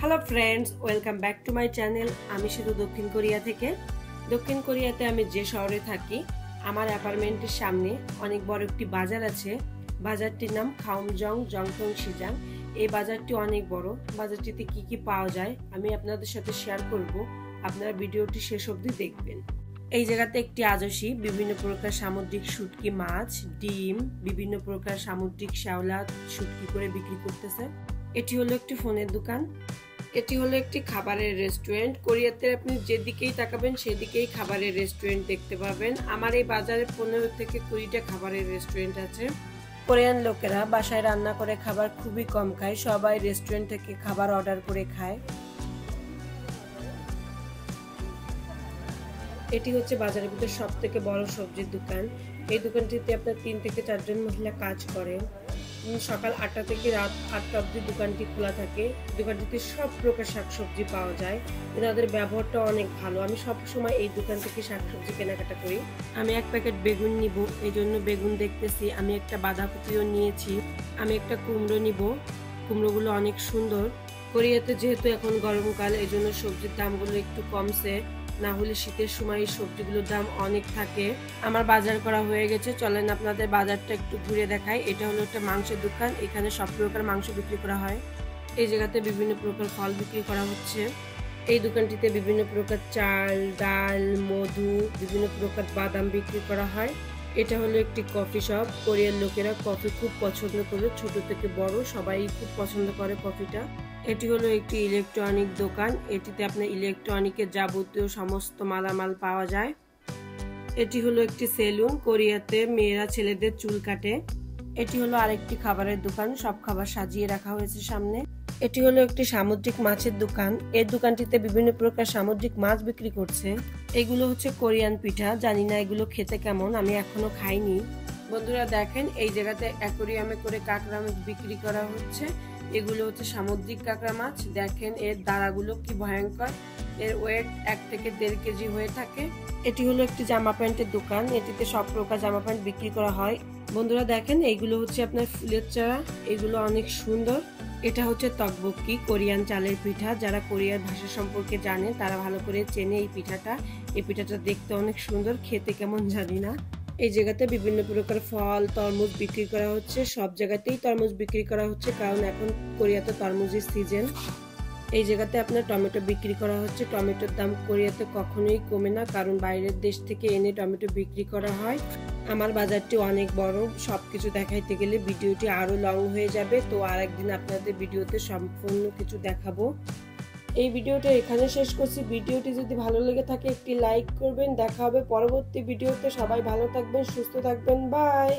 Hello friends, welcome back to my channel. আমি শুধু দক্ষিণ কোরিয়া থেকে। দক্ষিণ কোরিয়াতে আমি যে শহরে থাকি, আমার অ্যাপার্টমেন্টের সামনে অনেক বড় একটি বাজার আছে। বাজারটির নাম খাওমজং জংটং সিজাং। এই বাজারটি অনেক বড়। বাজারটিতে কি কি পাওয়া যায় আমি আপনাদের সাথে শেয়ার করব। আপনারা ভিডিওটি শেষ অবধি দেখবেন। এই জায়গাতে একটি আজসি বিভিন্ন প্রকার সামুদ্রিক শুটকি মাছ, ডিম, বিভিন্ন প্রকার সামুদ্রিক শ্যাওলা শুটকি করে বিক্রি করতেছে। এটি হলো একটি ফোনের দোকান। এটি হলো একটি খাবারের রেস্টুরেন্ট। কোরিয়াতে আপনি যেদিকেই তাকাবেন সেদিকেই খাবারের রেস্টুরেন্ট দেখতে পাবেন। আমার এই বাজারে 15 থেকে 20টা খাবারের রেস্টুরেন্ট আছে। কোরিয়ান লোকেরা বাসায় রান্না করে খাবার খুবই কম খায়, সবাই রেস্টুরেন্ট থেকে খাবার অর্ডার করে খায়। এটি হচ্ছে বাজারের ভিতরে সব থেকে বড় সবজির দোকান। এই দোকানটিতে আপনার 3 থেকে 4 জন মহিলা কাজ করেন। সকাল 8টা থেকে রাত 8টা অবধি দোকানটি খোলা থাকে। দোকানটিতে সব প্রকার শাকসবজি পাওয়া যায়। এনাদের ব্যবহারটা অনেক ভালো। আমি সব সময় এই দোকান থেকে শাকসবজি কেনাকাটা করি। আমি এক প্যাকেট বেগুন নিব, এই জন্য বেগুন দেখতেছি। আমি একটা বাঁধাকপিও নিয়েছি। আমি একটা কুমড়ো নিব। কুমড়োগুলো অনেক সুন্দর। কোরিয়াতে যেহেতু এখন গরমকাল, এই জন্য সবজির দামগুলো একটু কমছে, না হলে শীতের সময় এই সবজিগুলোর দাম অনেক থাকে। আমার বাজার করা হয়ে গেছে, চলেন আপনাদের বাজারটা একটু ঘুরে দেখাই। এটা হলো একটা মাংসের দোকান। এখানে সব প্রকার মাংস বিক্রি করা হয়। এই জায়গাতে বিভিন্ন প্রকার ফল বিক্রি করা হচ্ছে। এই দোকানটিতে বিভিন্ন প্রকার চাল, ডাল, মধু, বিভিন্ন প্রকার বাদাম বিক্রি করা হয়। এটা হলো একটি কফি শপ। কোরিয়ার লোকেরা কফি খুব পছন্দ করে, ছোট থেকে বড় সবাই খুব পছন্দ করে কফিটা। এটি হলো একটি ইলেকট্রনিক দোকান। এটিতে আপনার ইলেকট্রনিকের যাবতীয় সমস্ত মালামাল পাওয়া যায়। এটি হলো একটি সেলুন। কোরিয়াতে মেয়েরা ছেলেদের চুল কাটে। এটি হলো আরেকটি খাবারের দোকান। সব খাবার সাজিয়ে রাখা হয়েছে সামনে। এটি হলো একটি সামুদ্রিক মাছের দোকান। এই দোকানটিতে বিভিন্ন প্রকার সামুদ্রিক মাছ বিক্রি করছে। এগুলো হচ্ছে কোরিয়ান পিঠা। জানি না এগুলো খেতে কেমন, আমি এখনো খাইনি। বন্ধুরা দেখেন, এই জায়গাতে অ্যাকোরিয়ামে করে কাঁকড়া মাছ বিক্রি করা হচ্ছে। এগুলো হচ্ছে সামুদ্রিক কাঁকড়া মাছ। দেখেন এর দাঁড়াগুলো কি ভয়ঙ্কর। এর ওয়েট 1 থেকে 1.5 কেজি হয়ে থাকে। এটি হলো একটি জামা প্যান্টের দোকান। এটিতে সব প্রকার জামা প্যান্ট বিক্রি করা হয়। বন্ধুরা দেখেন, এইগুলো হচ্ছে আপনার ফুলের চারা। এগুলো অনেক সুন্দর। এটা হচ্ছে তকবকি, কোরিয়ান চালের পিঠা। যারা কোরিয়ার ভাষা সম্পর্কে জানে তারা ভালো করে চেনে এই পিঠাটা। এই পিঠাটা দেখতে অনেক সুন্দর, খেতে কেমন জানি না। এই জায়গাতে বিভিন্ন প্রকার ফল, তরমুজ বিক্রি করা হচ্ছে। সব জায়গাতেই তরমুজ বিক্রি করা হচ্ছে, কারণ এখন কোরিয়াতে তরমুজের সিজন। এই জায়গাতে আপনার টমেটো বিক্রি করা হচ্ছে। টমেটোর দাম কোরিয়াতে কখনোই কমে না, কারণ বাইরের দেশ থেকে এনে টমেটো বিক্রি করা হয়। আমার বাজারটি অনেক বড়, সবকিছু দেখাইতে গেলে ভিডিওটি আরো লং হয়ে যাবে। তো আরেকদিন আপনাদের ভিডিওতে সম্পূর্ণ কিছু দেখাবো। এই ভিডিওটা এখানে শেষ করছি। ভিডিওটি যদি ভালো লেগে থাকে একটি লাইক করবেন। দেখা হবে পরবর্তী ভিডিওতে। সবাই ভালো থাকবেন, সুস্থ থাকবেন। বাই।